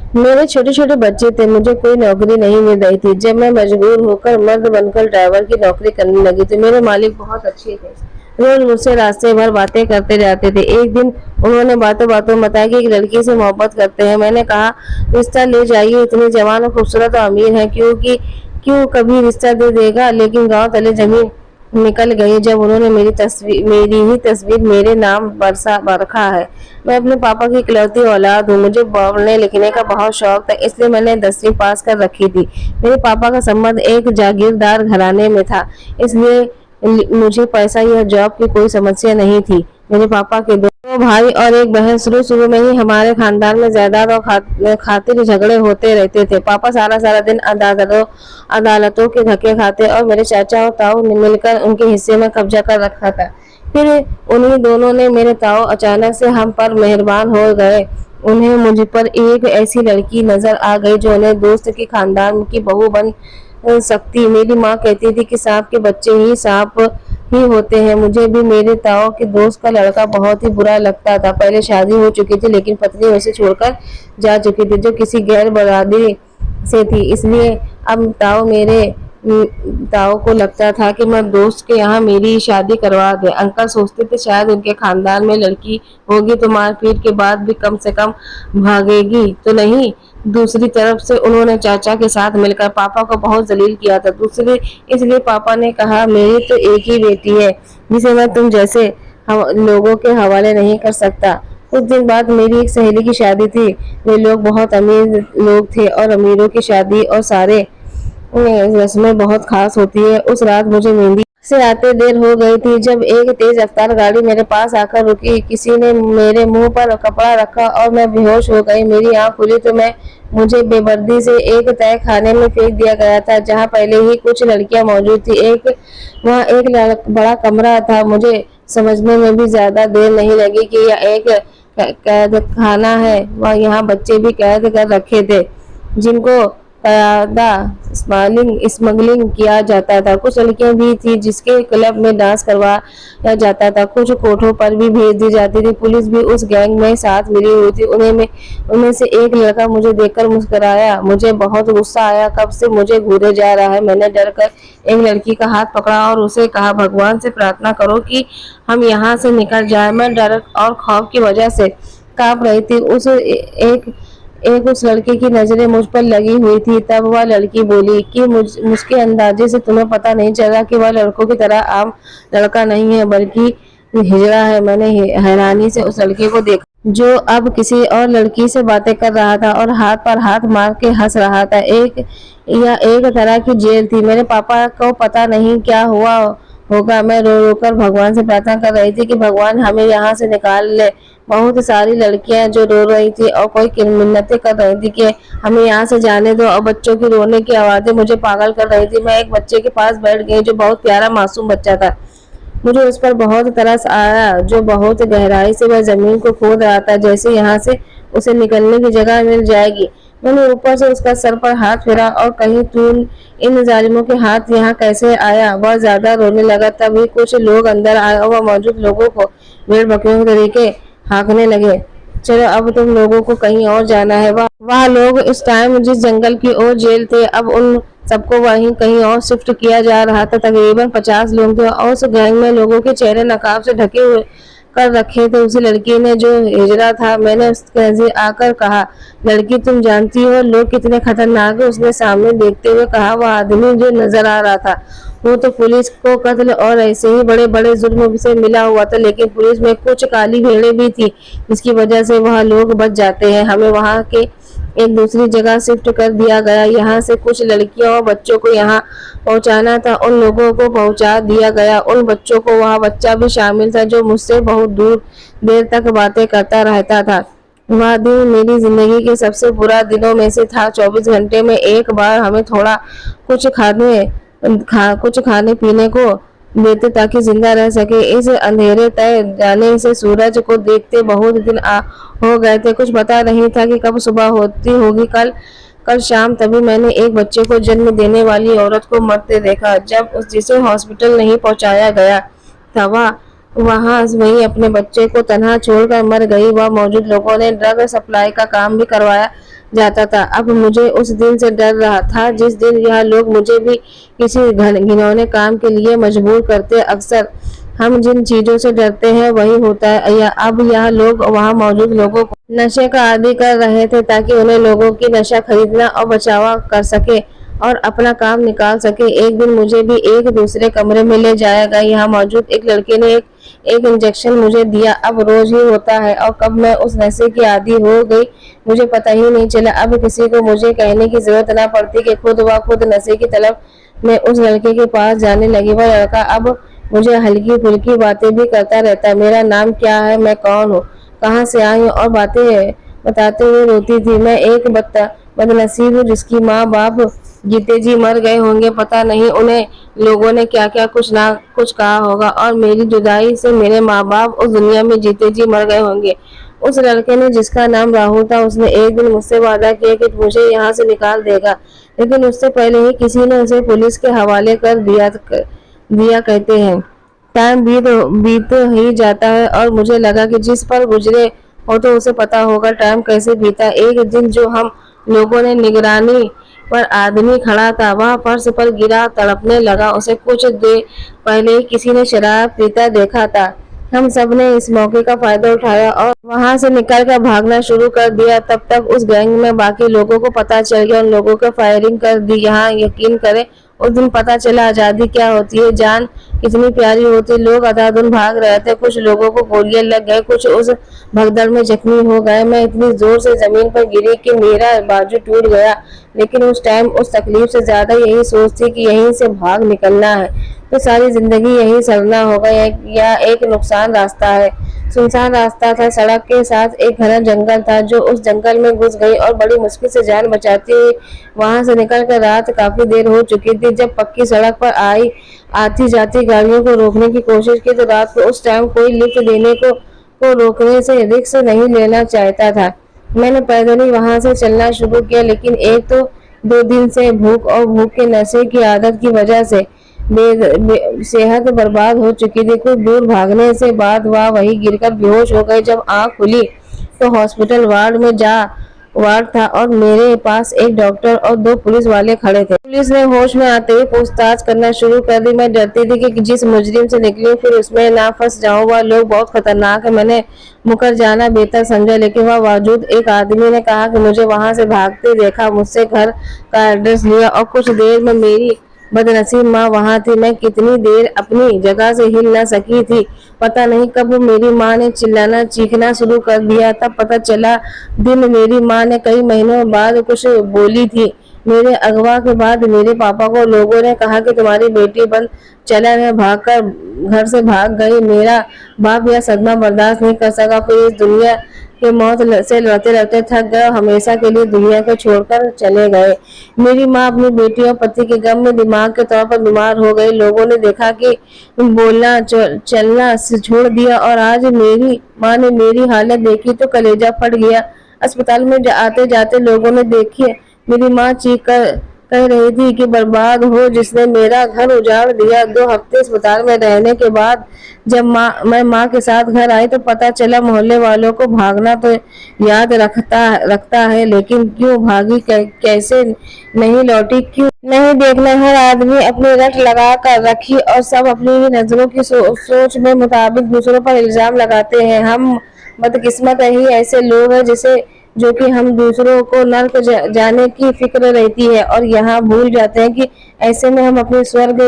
मेरे छोटे छोटे बच्चे थे, मुझे कोई नौकरी नहीं मिल रही थी। जब मैं मजबूर होकर मर्द बनकर ड्राइवर की नौकरी करने लगी तो मेरे मालिक बहुत अच्छे थे। रोज मुझसे रास्ते भर बातें करते जाते थे। एक दिन उन्होंने बातों बातों में बताया कि एक लड़की से मोहब्बत करते हैं। मैंने कहा, रिश्ता ले जाइए, इतनी जवान और खूबसूरत और अमीर है, क्यों कभी रिश्ता दे देगा। लेकिन गांव तले जमीन निकल गई जब उन्होंने मेरी ही तस्वीर मेरे नाम बरसा बरखा है। मैं अपने पापा की इकलौती औलाद हूँ। मुझे पढ़ने लिखने का बहुत शौक था, इसलिए मैंने 10वीं पास कर रखी थी। मेरे पापा का संबंध एक जागीरदार घराने में था, इसलिए मुझे पैसा या जॉब की कोई समस्या नहीं थी। मेरे पापा के दो भाई और एक बहन। शुरू शुरू में ही हमारे खानदान में जायदाद और खातिर झगड़े होते रहते थे। पापा सारा सारा दिन अदालतों के धक्के खाते और मेरे चाचा और ताऊ ने मिलकर उनके हिस्से में कब्जा कर रखा था। फिर उन्हीं दोनों ने मेरे ताऊ अचानक से हम पर मेहरबान हो गए। उन्हें मुझ पर एक ऐसी लड़की नजर आ गई जो उन्हें दोस्त के खानदान की बहू बन सकती। मेरी माँ कहती थी कि सांप के बच्चे ही सांप ही होते हैं। मुझे भी मेरे ताऊ के दोस्त का लड़का बहुत ही बुरा लगता था। पहले शादी हो चुकी थी लेकिन पत्नी उसे छोड़कर जा चुकी थी, जो किसी गैर बरादरी से थी। इसलिए अब ताऊ को लगता था कि मैं दोस्त के यहाँ मेरी शादी करवा दे। अंकल सोचते थे शायद उनके खानदान में लड़की होगी तो मारपीट के बाद भी कम से कम भागेगी तो नहीं। दूसरी तरफ से उन्होंने चाचा के साथ मिलकर पापा को बहुत जलील किया था। इसलिए पापा ने कहा, मेरी तो एक ही बेटी है जिसे मैं तुम जैसे लोगों के हवाले नहीं कर सकता। कुछ दिन बाद मेरी एक सहेली की शादी थी। वे लोग बहुत अमीर लोग थे और अमीरों की शादी और सारे रस्में बहुत खास होती है। उस रात मुझे मेहंदी से आते देर हो गई थी जब एक तेज रफ्तार गाड़ी मेरे पास आकर रुकी। किसी ने मेरे मुंह पर कपड़ा रखा और मैं बेहोश हो गई। मेरी आंख खुली तो मुझे बेदर्दी से एक तय खाने में फेंक दिया गया था जहां पहले ही कुछ लड़कियां मौजूद थी। वहां एक बड़ा कमरा था। मुझे समझने में भी ज्यादा देर नहीं लगी कि यह एक कैद खाना है। वह यहाँ बच्चे भी कैद कर रखे थे जिनको कयादा स्मगलिंग किया जाता था। कुछ लड़कियां भी थी जिसके क्लब में डांस करवाया जाता था। कुछ कोठों पर भी भेज दी जाती थी। पुलिस भी उस गैंग में साथ मिली हुई थी। उनमें से एक लड़का मुझे देखकर मुस्कुराया। मुझे बहुत गुस्सा आया, कब से मुझे घूरे जा रहा है। मैंने डर कर एक लड़की का हाथ पकड़ा और उसे कहा, भगवान से प्रार्थना करो कि हम यहाँ से निकल जाए। मैं डर और खौफ की वजह से कांप रही थी। उस लड़के की नजरें मुझ पर लगी हुई थी। तब वह लड़की बोली कि मुझके अंदाजे से तुम्हें पता नहीं चला कि वह लड़कों की तरह आम लड़का नहीं है बल्कि हिजड़ा है। मैंने हैरानी से उस लड़के को देखा जो अब किसी और लड़की से बातें कर रहा था और हाथ पर हाथ मार के हंस रहा था। एक तरह की जेल थी। मेरे पापा को पता नहीं क्या हुआ होगा। मैं रो रो कर भगवान से प्रार्थना कर रही थी कि भगवान हमें यहाँ से निकाल ले। बहुत सारी लड़कियां जो रो रही थी और कोई मिन्नतें कर रही थी कि हमें यहाँ से जाने दो, और बच्चों की रोने की आवाजें मुझे पागल कर रही थी। मैं एक बच्चे के पास बैठ गई जो बहुत प्यारा मासूम बच्चा था। मुझे उस पर बहुत तरस आया जो बहुत गहराई से वह जमीन को खोद रहा था, जैसे यहाँ से उसे निकलने की जगह मिल जाएगी। मैंने ऊपर से उसका सर पर हाथ फेरा और कहीं, तू इन जालिमों के हाथ यहाँ कैसे आया। वह ज्यादा रोने लगा। तभी कुछ लोग अंदर आए और वह मौजूद लोगों को भेड़ बकरियों के तरीके हाँकने लगे। चलो अब तुम लोगों को कहीं और जाना है। वह लोग इस टाइम जिस जंगल की ओर जेल थे, अब उन सबको वहीं कहीं और शिफ्ट किया जा रहा था। तकरीबन 50 लोग थे और उस गैंग में लोगों के चेहरे नकाब से ढके हुए कर रखे थे। उसी लड़की ने जो हिजड़ा था। मैंने उसके नजदीक आकर कहा, लड़की तुम जानती हो लोग कितने खतरनाक है। उसने सामने देखते हुए कहा, वह आदमी जो नजर आ रहा था वो तो पुलिस को कत्ल और ऐसे ही बड़े बड़े जुर्म से मिला हुआ था, लेकिन पुलिस में कुछ काली भेड़ें भी थी जिसकी वजह से वह लोग बच जाते हैं। हमें वहाँ के एक दूसरी जगह शिफ्ट कर दिया गया। यहाँ से कुछ लड़कियों और बच्चों को यहाँ पहुँचाना था। उन लोगों को पहुँचा दिया गया। उन बच्चों को वह बच्चा भी शामिल था जो मुझसे बहुत दूर देर तक बातें करता रहता था। वह दिन मेरी जिंदगी के सबसे बुरा दिनों में से था। 24 घंटे में एक बार हमें थोड़ा कुछ खाने पीने को देते ताकि जिंदा रह सके। इस अंधेरे तय जाने से सूरज को देखते बहुत दिन हो गए थे। कुछ पता नहीं था कि कब सुबह होती होगी। कल शाम तभी मैंने एक बच्चे को जन्म देने वाली औरत को मरते देखा। जब जिसे हॉस्पिटल नहीं पहुंचाया गया था वहीं अपने बच्चे को तन्हा छोड़कर मर गई। वह मौजूद लोगों ने ड्रग सप्लाई का काम भी करवाया जाता था। अब मुझे उस दिन से डर रहा था जिस दिन यह लोग मुझे भी किसी घिनौने काम के लिए मजबूर करते। अक्सर हम जिन चीजों से डरते हैं वही होता है। या अब यह लोग वहां मौजूद लोगों को नशे का आदी कर रहे थे ताकि उन्हें लोगों की नशा खरीदना और बचावा कर सके और अपना काम निकाल सके। एक दिन मुझे भी एक दूसरे कमरे में ले जाया गया। यहाँ मौजूद एक लड़के ने एक इंजेक्शन मुझे दिया। अब रोज ही होता है और कब मैं उस नशे की आदी हो गई मुझे पता ही नहीं चला। अब किसी को मुझे कहने की जरूरत न पड़ती कि खुद व खुद नशे की तलब में उस लड़के के पास जाने लगी। वह लड़का अब मुझे हल्की फुल्की बातें भी करता रहता। मेरा नाम क्या है, मैं कौन हूँ, कहाँ से आई हूँ और बातें बताते हुए रोती थी। मैं एक बदनसीब हूँ जिसकी माँ बाप जीते जी मर गए होंगे। पता नहीं उन्हें लोगों ने क्या क्या कुछ ना कुछ कहा होगा और मेरी जुदाई से मेरे माँ बाप उस दुनिया में जीते जी मर गए होंगे। उस लड़के ने जिसका नाम राहुल था उसने एक दिन मुझसे वादा किया कि मुझे यहाँ से निकाल देगा, लेकिन उससे पहले ही किसी ने उसे पुलिस के हवाले कर दिया कहते हैं। टाइम बीत ही जाता है और मुझे लगा कि जिस पर गुजरे हो तो उसे पता होगा टाइम कैसे बीता। एक दिन जो हम लोगों ने निगरानी पर आदमी खड़ा था वह फर्श पर गिरा तड़पने लगा। उसे कुछ देर पहले ही किसी ने शराब पीता देखा था। हम सब ने इस मौके का फायदा उठाया और वहां से निकलकर भागना शुरू कर दिया। तब तक उस गैंग में बाकी लोगों को पता चल गया, उन लोगों को फायरिंग कर दी। यहाँ यकीन करें उस दिन पता चला आजादी क्या होती है, जान कितनी प्यारी होती। लोग अंधाधुंध भाग रहे थे, कुछ लोगों को गोलियां लग गए, कुछ उस भगदड़ में जख्मी हो गए। मैं इतनी जोर से जमीन पर गिरी कि मेरा बाजू टूट गया, लेकिन उस टाइम उस तकलीफ से ज्यादा यही सोच थी कि यहीं से भाग निकलना है तो सारी जिंदगी यही सड़ना होगा या एक नुकसान रास्ता है। सुनसान रास्ता था, सड़क के साथ एक घना जंगल था। जो उस जंगल में घुस गई और बड़ी मुश्किल से जान बचाती हुई वहां से निकलकर रात काफी देर हो चुकी थी। जब पक्की सड़क पर आती जाती गाड़ियों को रोकने की कोशिश की तो रात को उस टाइम कोई लिफ्ट देने को रोकने से रिस्क नहीं लेना चाहता था। मैंने पैदल ही वहां से चलना शुरू किया, लेकिन एक तो 2 दिन से भूख के नशे की आदत की वजह से सेहत बर्बाद हो चुकी थी। कुछ दूर भागने से बाद वही गिरकर बेहोश हो गए। जब आंख खुली तो हॉस्पिटल वार्ड था और मेरे पास एक डॉक्टर और 2 पुलिस वाले खड़े थे। पुलिस ने होश में आते ही पूछताछ करना शुरू कर दी। मैं डरती थी कि जिस मुजरिम से निकली फिर उसमें ना फंस जाऊं। वह लोग बहुत खतरनाक है, मैंने मुकर जाना बेहतर समझा, लेकिन वह बावजूद एक आदमी ने कहा कि मुझे वहां से भागते देखा, मुझसे घर का एड्रेस लिया और कुछ देर में मेरी बदनसीब माँ वहां थी। मैं कितनी देर अपनी जगह से हिल न सकी थी। पता नहीं कब मेरी माँ ने चिल्लाना चीखना शुरू कर दिया। तब पता चला दिन मेरी माँ ने कई महीनों बाद कुछ बोली थी। मेरे अगवा के बाद मेरे पापा को लोगों ने कहा कि तुम्हारी बेटी बंद चलन है, भागकर घर से भाग गई। मेरा बाप यह सदमा बर्दाश्त नहीं कर सका, फिर इस दुनिया के मौत से लड़ते लड़ते थक गए, हमेशा के लिए दुनिया को छोड़कर चले गए। मेरी माँ अपनी बेटी और पति के गम में दिमाग के तौर पर बीमार हो गई। लोगों ने देखा कि बोलना चलना छोड़ दिया और आज मेरी माँ ने मेरी हालत देखी तो कलेजा फट गया। अस्पताल में आते जाते लोगों ने देखी मेरी माँ चीख कर कह रही थी कि बर्बाद हो जिसने मेरा घर उजाड़ दिया। 2 हफ्ते अस्पताल में रहने के बाद जब मैं माँ के साथ घर आई तो पता चला मोहल्ले वालों को भागना तो याद रखता है, लेकिन क्यों भागी, कैसे नहीं लौटी, क्यों नहीं देखना। हर आदमी अपनी रट लगा कर रखी और सब अपनी ही नजरों की सोच में मुताबिक दूसरों पर इल्जाम लगाते हैं। हम बदकिस्मत ही ऐसे लोग हैं जो कि हम दूसरों को नर्क जाने की फिक्र रहती है और यहाँ भूल जाते हैं कि ऐसे में हम अपने स्वर्ग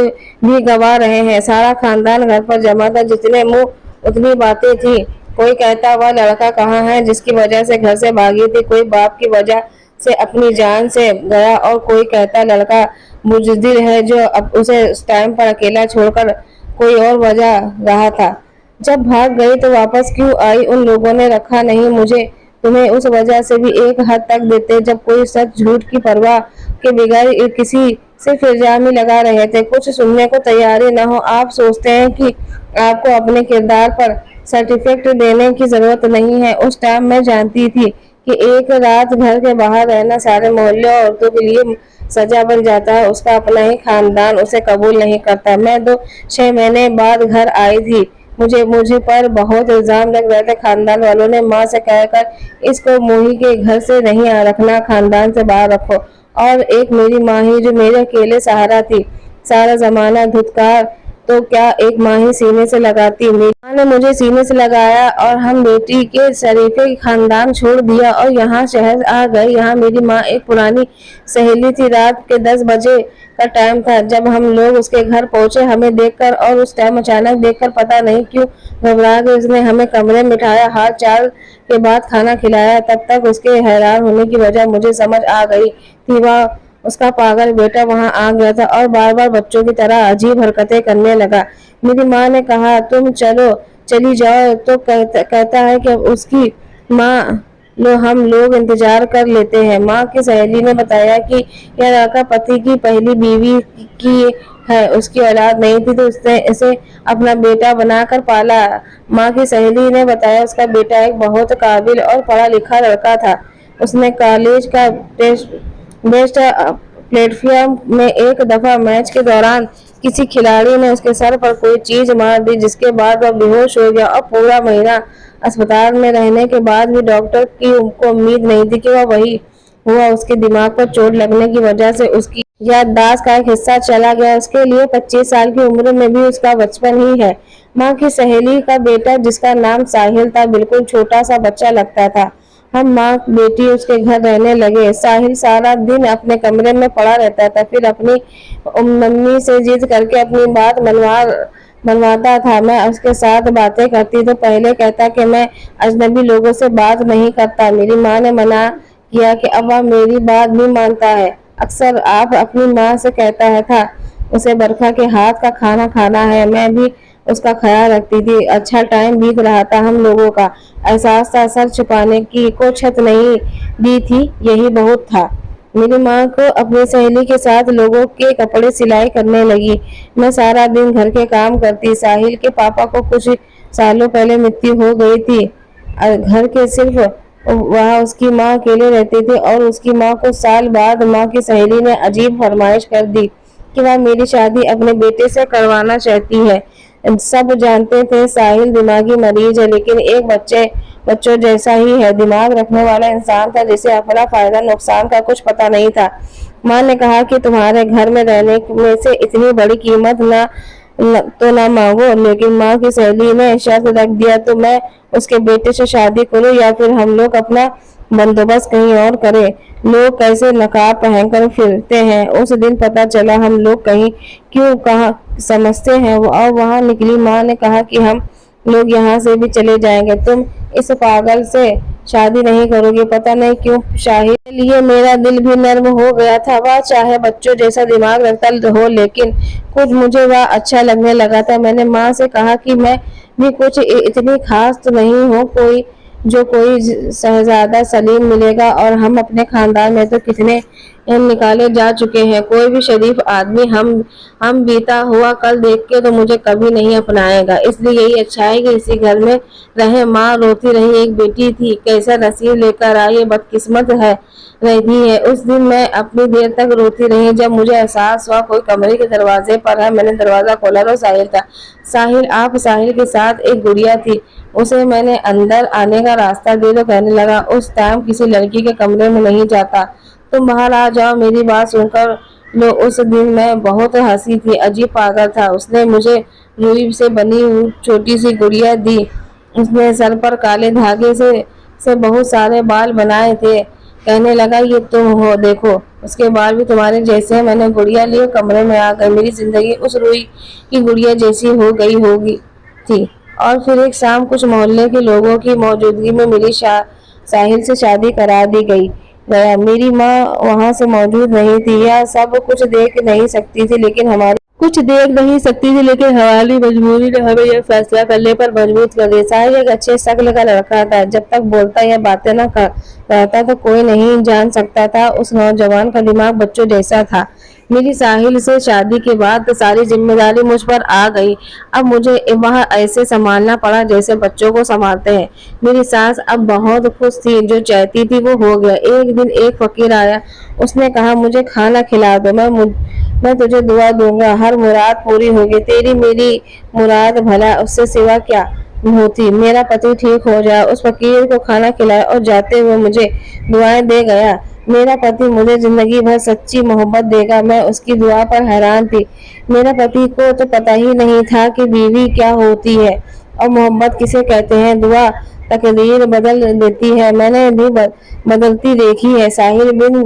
भी गवा रहे हैं। सारा खानदान घर पर जमा था, जितने मुंह उतनी बातें थी। कोई कहता वह लड़का कहाँ है जिसकी वजह से घर से भागी थी, कोई बाप की वजह से अपनी जान से गया और कोई कहता लड़का बुजदिल है जो अब उसे उस टाइम पर अकेला छोड़कर कोई और वजह रहा था। जब भाग गई तो वापस क्यों आई उन लोगों ने रखा नहीं मुझे। तुम्हें उस वजह से भी एक हद तक देते जब कोई सच झूठ की परवाह के बगैर किसी सिर्फ इल्जाम ही लगा रहे थे, कुछ सुनने को तैयार ही न हो। आप सोचते हैं कि आपको अपने किरदार पर सर्टिफिकेट देने की जरूरत नहीं है। उस टाइम मैं जानती थी कि एक रात घर के बाहर रहना सारे मोहल्ले और औरतों के लिए सजा बन जाता है। उसका अपना ही खानदान उसे कबूल नहीं करता। मैं 6 महीने बाद घर आई थी मुझे मुझे पर बहुत इल्जाम लग रहे थे। खानदान वालों ने माँ से कहकर इसको मोही के घर से नहीं रखना, खानदान से बाहर रखो। और एक मेरी माँ ही जो मेरे अकेले सहारा थी, सारा जमाना धुतकार तो क्या एक माँ ही सीने से लगाती। मेरी माँ ने मुझे सीने से लगाया और हम बेटी के शरीफे खानदान छोड़ दिया और यहाँ शहर आ गए। यहाँ मेरी माँ एक पुरानी सहेली थी। रात के 10 बजे का टाइम था जब हम लोग उसके घर पहुंचे हमें देखकर, और उस टाइम अचानक देखकर पता नहीं क्यों घबरा गए। उसने हमें कमरे में बिठाया, हाल चाल के बाद खाना खिलाया। तब तक उसके हैरान होने की वजह मुझे समझ आ गई थी। वह उसका पागल बेटा वहां आ गया था और बार बार बच्चों की तरह अजीब हरकतें करने लगा। मेरी माँ ने कहा तुम चली जाओ तो कहता है कि उसकी माँ लो हम लोग इंतजार कर लेते हैं। माँ की सहेली ने बताया कि यह लड़का पति की पहली बीवी की है, उसकी औलाद नहीं थी तो उसने इसे अपना बेटा बनाकर पाला। माँ की सहेली ने बताया उसका बेटा एक बहुत काबिल और पढ़ा लिखा लड़का था। उसने कॉलेज का बेस्ट प्लेटफॉर्म में एक दफा मैच के दौरान किसी खिलाड़ी ने उसके सर पर कोई चीज मार दी, जिसके बाद वह बेहोश हो गया और पूरा महीना अस्पताल में रहने के बाद भी डॉक्टर की को उम्मीद नहीं थी कि वह वही हुआ। उसके दिमाग पर चोट लगने की वजह से उसकी याददाश्त का एक हिस्सा चला गया। उसके लिए 25 साल की उम्र में भी उसका बचपन ही है। माँ की सहेली का बेटा जिसका नाम साहिल था बिल्कुल छोटा सा बच्चा लगता था। हम माँ बेटी उसके घर रहने लगे। साहिल सारा दिन अपने कमरे में पड़ा रहता था, फिर अपनी मम्मी से जिद करके अपनी बात मनवाता था। मैं उसके साथ बातें करती तो पहले कहता कि मैं अजनबी लोगों से बात नहीं करता। मेरी माँ ने मना किया कि अब वह मेरी बात भी मानता है। अक्सर आप अपनी माँ से कहता है था उसे बरखा के हाथ का खाना खाना है। मैं भी उसका ख्याल रखती थी। अच्छा टाइम बीत रहा था हम लोगों का। एहसास था सर छुपाने की को छत नहीं दी थी, यही बहुत था। मेरी माँ को अपनी सहेली के साथ लोगों के कपड़े सिलाई करने लगी। मैं सारा दिन घर के काम करती। साहिल के पापा को कुछ सालों पहले मृत्यु हो गई थी। घर के सिर्फ वहाँ उसकी माँ अकेले रहती थी और उसकी माँ को साल बाद माँ की सहेली ने अजीब फरमाइश कर दी कि वह मेरी शादी अपने बेटे से करवाना चाहती है। सब जानते थे साहिल दिमागी मरीज है, लेकिन एक बच्चों जैसा ही है। दिमाग रखने वाला इंसान था जिसे अपना फायदा नुकसान का कुछ पता नहीं था। माँ ने कहा कि तुम्हारे घर में रहने में से इतनी बड़ी कीमत तो ना मांगो, लेकिन माँ की सहेली ने शर्त रख दिया तो मैं उसके बेटे से शादी करूं या फिर हम लोग अपना बंदोबस्त कहीं और करें। लोग कैसे नकाब पहनकर फिरते हैं उस दिन पता चला। हम लोग कहीं क्यों कहाँ समझते हैं। और वहां निकली माँ ने कहा कि हम लोग यहाँ से भी चले जाएंगे। तुम इस पागल से शादी नहीं करोगे। पता नहीं क्यों शाहिद के लिए मेरा दिल भी नर्म हो गया था। वह चाहे बच्चों जैसा दिमाग रखता हो, लेकिन कुछ मुझे वह अच्छा लगने लगा था। मैंने माँ से कहा कि मैं भी कुछ इतनी खास तो नहीं हूँ, कोई शहजादा सलीम मिलेगा, और हम अपने खानदान में तो कितने निकाले जा चुके हैं। कोई भी शरीफ आदमी हम बीता हुआ कल देख के तो मुझे कभी नहीं अपनाएगा। इसलिए यही अच्छा है कि इसी घर में रहे। माँ रोती रही। एक बेटी थी, कैसा नसीब लेकर आई, बदकिस्मत है रहती है। उस दिन मैं अपनी देर तक रोती रही। जब मुझे एहसास हुआ कोई कमरे के दरवाजे पर है, मैंने दरवाजा खोला तो साहिल था। साहिल के साथ एक गुड़िया थी। उसे मैंने अंदर आने का रास्ता दे तो कहने लगा उस टाइम किसी लड़की के कमरे में नहीं जाता, तुम बाहर आ जाओ। मेरी बात सुनकर लो उस दिन मैं बहुत हंसी थी। अजीब पागल था। उसने मुझे रुई से बनी हुई छोटी सी गुड़िया दी। उसने सर पर काले धागे से बहुत सारे बाल बनाए थे। कहने लगा ये तुम हो, देखो उसके बाल भी तुम्हारे जैसे हैं। मैंने गुड़िया लिए कमरे में आ गई। मेरी जिंदगी उस रुई की गुड़िया जैसी हो गई होगी थी। और फिर एक शाम कुछ मोहल्ले के लोगों की मौजूदगी में मेरी साहिल से शादी करा दी गया। मेरी माँ वहां से मौजूद नहीं थी। यह सब कुछ देख नहीं सकती थी, लेकिन हमारी मजबूरी ने हमें यह फैसला करने पर मजबूर कर दिया। साहिल एक अच्छे शक्ल का लड़का था। जब तक बोलता या बातें न करता तो कोई नहीं जान सकता था उस नौजवान का दिमाग बच्चों जैसा था। मेरी साहिल से शादी के बाद तो सारी जिम्मेदारी मुझ पर आ गई। अब मुझे वह ऐसे संभालना पड़ा जैसे बच्चों को संभालते हैं। मेरी सास अब बहुत खुश थी। जो चाहती थी वो हो गया। एक दिन एक फकीर आया। उसने कहा मुझे खाना खिला दो। मैं तुझे दुआ दूंगा, हर मुराद पूरी होगी। तेरी मेरी मुराद भला, उससे सिवा क्या होती। मेरा पति ठीक हो जाए, उस फकीर को खाना खिलाए और जाते हुए मुझे दुआएं दे गया। मेरा पति मुझे जिंदगी भर सच्ची मोहब्बत देगा। मैं उसकी दुआ पर हैरान थी। मेरे पति को तो पता ही नहीं था कि बीवी क्या होती है और मोहब्बत किसे कहते हैं। दुआ तकदीर बदल देती है, मैंने भी बदलती देखी है। साहिल बिन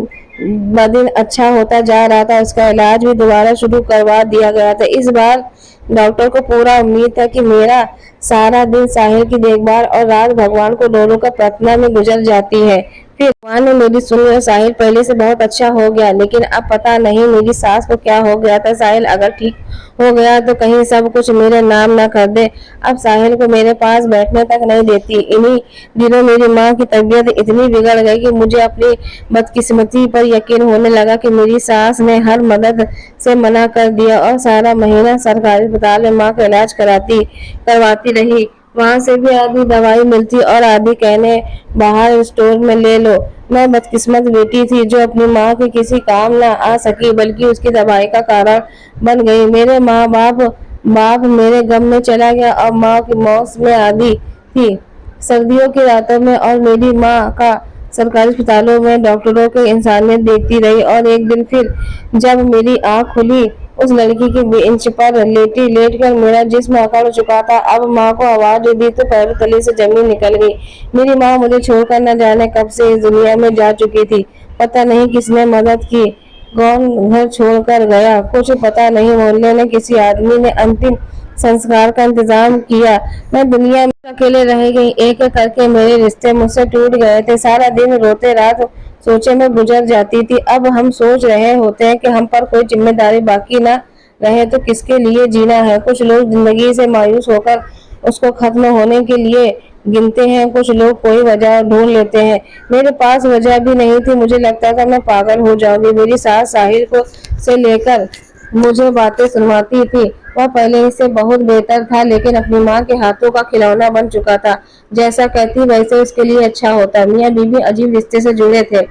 ब दिन अच्छा होता जा रहा था, उसका इलाज भी दोबारा शुरू करवा दिया गया था। इस बार डॉक्टर को पूरा उम्मीद था कि मेरा सारा दिन साहिल की देखभाल और रात भगवान को दोनों का प्रार्थना में गुजर जाती है। फिर भगवान ने मेरी सुनी और साहिल पहले से बहुत अच्छा हो गया। लेकिन अब पता नहीं मेरी सास को क्या हो गया था। साहिल अगर ठीक हो गया तो कहीं सब कुछ मेरे नाम ना कर दे। अब साहिल को मेरे पास बैठने तक नहीं देती। इन्हीं दिनों मेरी माँ की तबीयत इतनी बिगड़ गई कि मुझे अपनी बदकिस्मती पर यकीन होने लगा कि मेरी सास ने हर मदद से मना कर दिया और सारा महीना सरकारी अस्पताल में माँ का इलाज करवाती रही। वहां से भी आधी दवाई मिलती और आधी कहने बाहर स्टोर में ले लो। मैं बदकिस्मत बेटी थी जो अपनी माँ के किसी काम ना आ सकी, बल्कि उसकी दवाई का कारण बन गई। मेरे माँ बाप मेरे गम में चला गया और माँ की मौत में आधी थी। सर्दियों की रातों में और मेरी माँ का सरकारी अस्पतालों में डॉक्टरों के इंसानियत देखती रही। और एक दिन फिर जब मेरी आँख खुली, उस लड़की की बेंच पर लेट कर मेरा जिस्म अकड़ चुका था। अब माँ को आवाज दे दी तो पैरों तले से जमीन निकल गई। मेरी माँ मुझे छोड़कर न जाने कब से इस दुनिया में जा चुकी थी। पता नहीं किसने मदद की, कौन घर छोड़कर गया, कुछ पता नहीं। मोहल्ले में किसी आदमी ने अंतिम संस्कार का इंतजाम किया। मैं दुनिया में अकेले रह गई। एक एक करके मेरे रिश्ते मुझसे टूट गए थे। सारा दिन रोते रात सोचे में गुजर जाती थी। अब हम सोच रहे होते हैं कि हम पर कोई जिम्मेदारी बाकी ना रहे तो किसके लिए जीना है। कुछ लोग जिंदगी से मायूस होकर उसको खत्म होने के लिए गिनते हैं, कुछ लोग कोई वजह ढूंढ लेते हैं। मेरे पास वजह भी नहीं थी। मुझे लगता था मैं पागल हो जाऊंगी। मेरी सास साहिल को से लेकर मुझे बातें सुनवाती थी। वह पहले से बहुत बेहतर था, लेकिन अपनी माँ के हाथों का खिलौना बन चुका था। जैसा कहती वैसे उसके लिए अच्छा होता। मियाँ बीवी अजीब रिश्ते से जुड़े थे,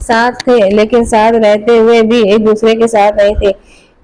साथ थे, लेकिन साथ रहते हुए भी एक दूसरे के साथ नहीं थे।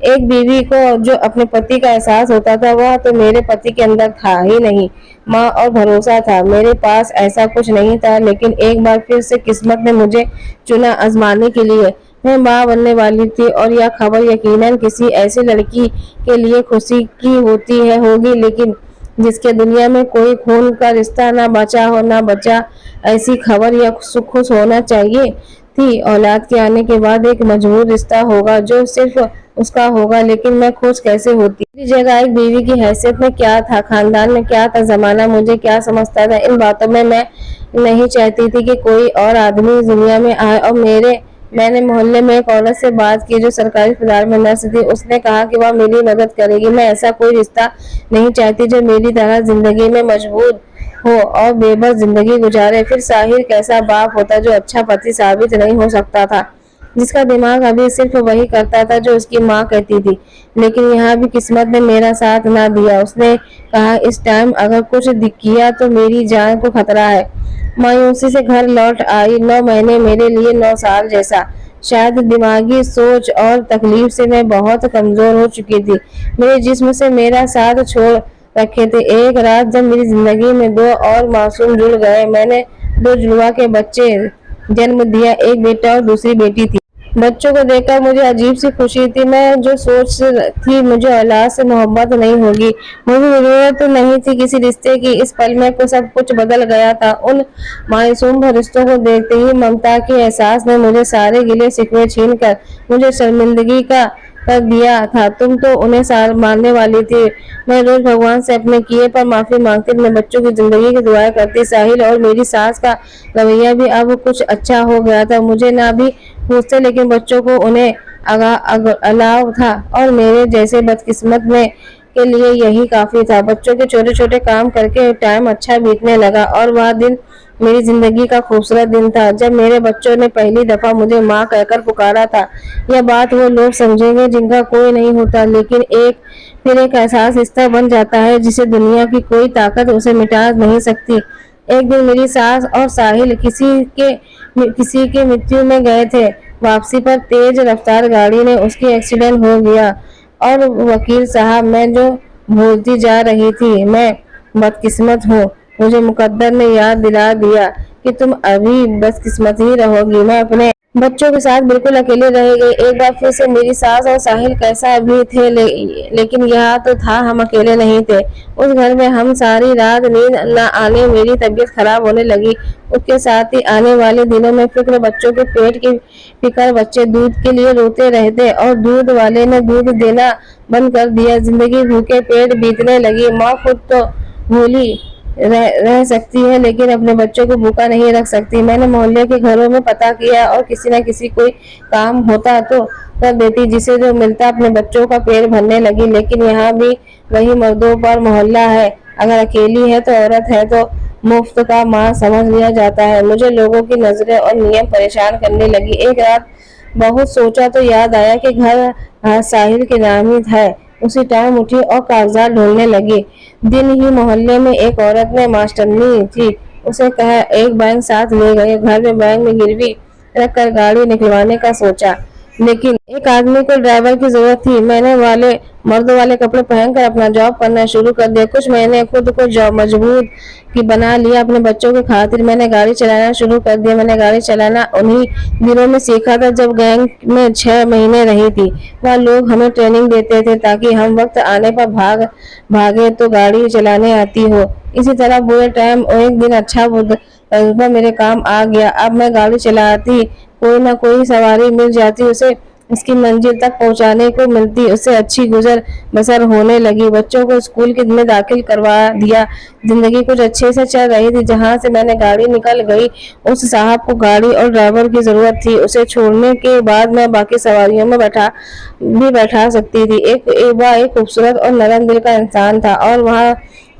एक बीवी को जो अपने पति का एहसास होता था वह तो मेरे पति के अंदर था ही नहीं। माँ और भरोसा था, मेरे पास ऐसा कुछ नहीं था। लेकिन एक बार फिर से किस्मत ने मुझे चुना आजमाने के लिए। मैं माँ बनने वाली थी और यह खबर यकीनन किसी ऐसी लड़की के लिए खुशी की होगी, लेकिन जिसके दुनिया में कोई खून का रिश्ता ना बचा हो ना बचा। ऐसी खबर या खुश होना चाहिए थी। औलाद के आने के बाद एक मजबूर रिश्ता होगा जो सिर्फ उसका होगा, लेकिन मैं खुश कैसे होती। मेरी जगह एक बीवी की हैसियत में क्या था, खानदान में क्या था, जमाना मुझे क्या समझता था, इन बातों में मैं नहीं चाहती थी कि कोई और आदमी दुनिया में आए। और मैंने मोहल्ले में एक औरत से बात की जो सरकारी अस्पताल में नर्स थी। उसने कहा कि वह मेरी मदद करेगी। मैं ऐसा कोई रिश्ता नहीं चाहती जो मेरी तरह जिंदगी में मजबूर हो और बेबस जिंदगी गुजारे। फिर साहिर कैसा बाप होता जो अच्छा पति साबित नहीं हो सकता था, जिसका दिमाग अभी सिर्फ वही करता था जो उसकी माँ कहती थी। लेकिन यहाँ भी किस्मत ने मेरा साथ ना दिया। उसने कहा इस टाइम अगर कुछ किया तो मेरी जान को खतरा है। मायूसी से घर लौट आई। 9 महीने मेरे लिए 9 साल जैसा। शायद दिमागी सोच और तकलीफ से मैं बहुत कमजोर हो चुकी थी। मेरे जिस्म से मेरा साथ छोड़ रखे थे। एक रात जब मेरी जिंदगी में 2 और मासूम जुड़ गए, मैंने 2 जुड़वा के बच्चे जन्म दिया। एक बेटा और दूसरी बेटी थी। बच्चों को देखकर मुझे अजीब सी खुशी थी। मैं जो सोच थी मुझे औलाद से मोहब्बत नहीं होगी, मुझे जरूरत तो नहीं थी किसी रिश्ते की। इस पल में को सब कुछ बदल गया था। उन मासूम रिश्तों को देखते ही ममता के एहसास ने मुझे सारे गिले शिकवे छीन कर मुझे शर्मिंदगी का कर दिया था। तुम तो उन्हें सार मारने वाली थी। मैं रोज भगवान से अपने किए पर माफी मांगती, अपने बच्चों की जिंदगी की दुआएं करती। साहिल और मेरी सास का रवैया भी अब कुछ अच्छा हो गया था। मुझे ना भी पूछते, लेकिन बच्चों को उन्हें अलाव था और मेरे जैसे बदकिस्मत में के लिए यही काफी था। बच्चों के छोटे छोटे काम करके टाइम अच्छा बीतने लगा और वह दिन मेरी जिंदगी का खूबसूरत दिन था जब मेरे बच्चों ने पहली दफा मुझे माँ कहकर पुकारा था। यह बात वो लोग समझेंगे जिनका कोई नहीं होता, लेकिन फिर एक एहसास इस तरह बन जाता है जिसे दुनिया की कोई ताकत उसे मिटा नहीं सकती। एक दिन मेरी सास और साहिल किसी के मृत्यु में गए थे। वापसी पर तेज रफ्तार गाड़ी ने उसकी एक्सीडेंट हो गया। और वकील साहब, मैं जो भूलती जा रही थी, मैं बदकिस्मत हूँ। मुझे मुकद्दर ने याद दिला दिया कि तुम अभी बदकिस्मत ही रहोगी। मैं अपने बच्चों के साथ बिल्कुल अकेले रह गई। एक बार फिर से मेरी सास और साहिल कैसा भी थे, लेकिन यह तो था, हम अकेले नहीं थे उस घर में। हम सारी रात नींद न आने, मेरी तबीयत खराब होने लगी। उसके साथ ही आने वाले दिनों में फिक्र, बच्चों के पेट की फिक्र। बच्चे दूध के लिए रोते रहते और दूध वाले ने दूध देना बंद कर दिया। जिंदगी भूखे पेट बीतने लगी। माँ खुद तो भूली रह सकती है, लेकिन अपने बच्चों को भूखा नहीं रख सकती। मैंने मोहल्ले के घरों में पता किया और किसी न किसी कोई काम होता तो कर देती, जिसे जो मिलता अपने बच्चों का पेट भरने लगी। लेकिन यहाँ भी वही मर्दों पर मोहल्ला है। अगर अकेली है तो औरत है तो मुफ्त का मांस समझ लिया जाता है। मुझे लोगों की नजरें और नियम परेशान करने लगी। एक रात बहुत सोचा तो याद आया कि घर साहिल के नाम ही है। उसी टाइम उठी और कागजात ढूंढने लगी। दिन ही मोहल्ले में एक औरत ने, मास्टरनी थी, उसे कहा एक बैंक साथ ले गए। घर में बैंक में गिरवी रखकर गाड़ी निकलवाने का सोचा, लेकिन एक आदमी को ड्राइवर की जरूरत थी। मैंने मर्द वाले कपड़े पहनकर अपना जॉब करना शुरू कर दिया। कुछ महीने खुद को जॉब मजबूर की बना लिया अपने बच्चों के खातिर। मैंने गाड़ी चलाना शुरू कर दिया। मैंने गाड़ी चलाना उन्हीं दिनों में सीखा था जब गैंग में 6 महीने रही थी। वह लोग हमें ट्रेनिंग देते थे ताकि हम वक्त आने पर भागे तो गाड़ी चलाने आती हो। इसी तरह बुरे टाइम और एक दिन अच्छा तजुर्बा मेरे काम आ गया। अब मैं गाड़ी चलाती, कोई ना कोई सवारी मिल जाती, उसे इसकी मंजिल तक पहुंचाने को मिलती, उससे अच्छी गुजर बसर होने लगी। बच्चों को स्कूल में दाखिल करवा दिया। जिंदगी कुछ अच्छे से चल रही थी। जहां से मैंने गाड़ी निकल गई, उस साहब को गाड़ी और ड्राइवर की जरूरत थी। उसे छोड़ने के बाद मैं बाकी सवारियों में बैठा सकती थी। एक खूबसूरत और नरम दिल का इंसान था और वहाँ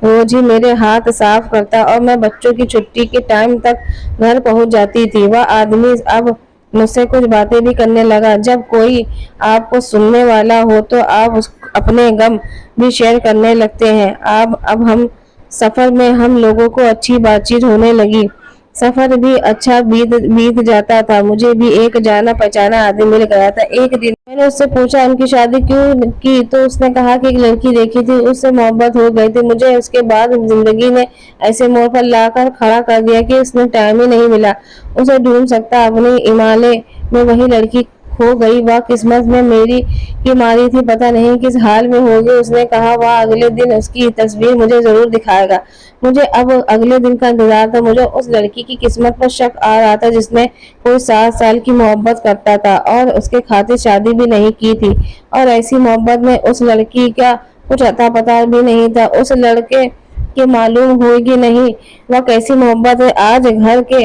रोज ही मेरे हाथ साफ करता और मैं बच्चों की छुट्टी के टाइम तक घर पहुंच जाती थी। वह आदमी अब मुझसे कुछ बातें भी करने लगा। जब कोई आपको सुनने वाला हो तो आप अपने गम भी शेयर करने लगते हैं। अब हम सफर में हम लोगों को अच्छी बातचीत होने लगी। सफर भी अच्छा बीत जाता था। मुझे भी एक जाना पहचाना आदमी मिल गया था। एक दिन मैंने उससे पूछा उनकी शादी क्यों की, तो उसने कहा कि एक लड़की देखी थी, उससे मोहब्बत हो गई थी। मुझे उसके बाद जिंदगी ने ऐसे मोड़ पर लाकर खड़ा कर दिया कि उसने टाइम ही नहीं मिला उसे ढूंढ सकता। अपने इमाले में वही लड़की खो गई। वह किस्मत में मेरी की मारी थी, पता नहीं किस हाल में होगी। उसने कहा वह अगले दिन उसकी तस्वीर मुझे जरूर दिखाएगा। मुझे अब अगले दिन का इंतजार था। मुझे उस लड़की की किस्मत पर शक आ रहा था जिसने कोई 7 साल की मोहब्बत करता था और उसके खातिर शादी भी नहीं की थी। और ऐसी मोहब्बत में उस लड़की का कुछ अता पता भी नहीं था। उस लड़के के मालूम होगी नहीं वह कैसी मोहब्बत है। आज घर के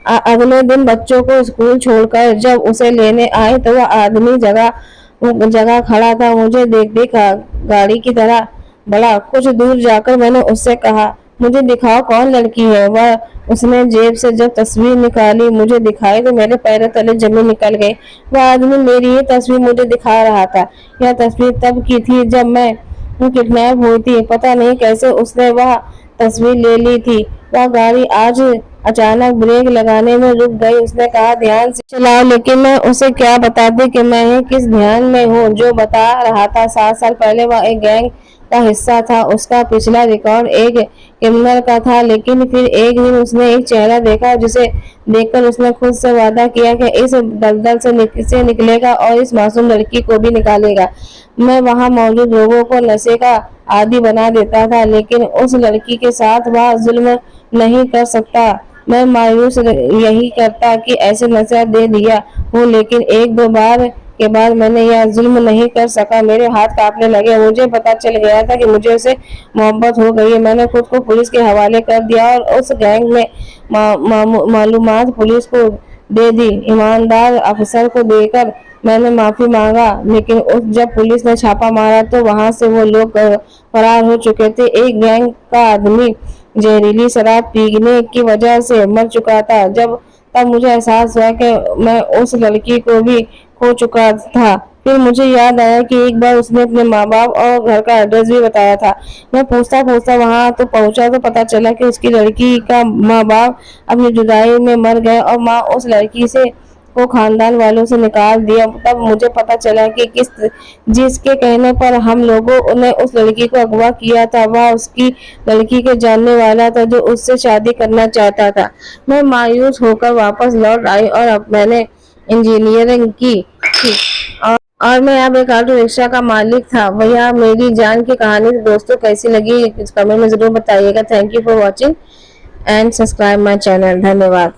अगले दिन बच्चों को स्कूल छोड़कर जब उसे लेने आए तो वह आदमी जगह खड़ा था। मुझे देख गाड़ी की तरह बढ़ा। कुछ दूर जाकर मैंने उससे कहा मुझे दिखाओ कौन लड़की है वह। उसने जेब से जब तस्वीर निकाली मुझे दिखाई तो मेरे पैरों तले जमीन निकल गई। वह आदमी मेरी ही तस्वीर मुझे दिखा रहा था। यह तस्वीर तब की थी जब मैं किडनैप हुई थी। पता नहीं कैसे उसने वह तस्वीर ले ली थी। वह गाड़ी आज अचानक ब्रेक लगाने में रुक गई। उसने कहा ध्यान से चलाओ, लेकिन मैं उसे क्या बताती कि मैं किस ध्यान में हूँ। जो बता रहा था 7 साल पहले वह एक गैंग का हिस्सा था। उसका पिछला रिकॉर्ड एक क्रिमिनल का था। लेकिन फिर एक दिन उसने एक चेहरा देखा जिसे देखकर उसने खुद से वादा किया कि इस दलदल से निकलेगा और इस मासूम लड़की को भी निकालेगा। मैं वहां मौजूद लोगों को नशे का आदी बना देता था, लेकिन उस लड़की के साथ वह जुल्म नहीं कर सकता। मैं मायूस यही करता कि ऐसे नशा दे दिया हूँ, लेकिन 1-2 बार के बाद मैंने यह जुल्म नहीं कर सका। मेरे हाथ कांपने लगे। मुझे पता चल गया था कि मुझे उसे मोहब्बत हो गई है। मैंने खुद को पुलिस के हवाले कर दिया और उस गैंग में मालूमात पुलिस को दे दी। ईमानदार अफसर को देकर मैंने माफी मांगा, लेकिन जब पुलिस ने छापा मारा तो वहां से वो लोग फरार हो चुके थे। एक गैंग का आदमी जहरीली शराब पीने की वजह से मर चुका था। तब मुझे एहसास हुआ कि मैं उस लड़की को भी खो चुका था। फिर मुझे याद आया कि एक बार उसने अपने माँ बाप और घर का एड्रेस भी बताया था। मैं पूछता वहां तो पहुंचा तो पता चला कि उसकी लड़की का माँ बाप अपनी जुदाई में मर गए और माँ उस लड़की से को खानदान वालों से निकाल दिया। तब मुझे पता चला कि जिसके कहने पर हम लोगों ने उस लड़की को अगवा किया था वह उसकी लड़की के जानने वाला था जो उससे शादी करना चाहता था। मैं मायूस होकर वापस लौट आई और अब मैंने इंजीनियरिंग की थी और मैं अब एक ऑटो रिक्शा का मालिक था। भैया मेरी जान की कहानी दोस्तों कैसी लगी कमेंट में जरूर बताइएगा। Thank you for watching and subscribe my channel. धन्यवाद।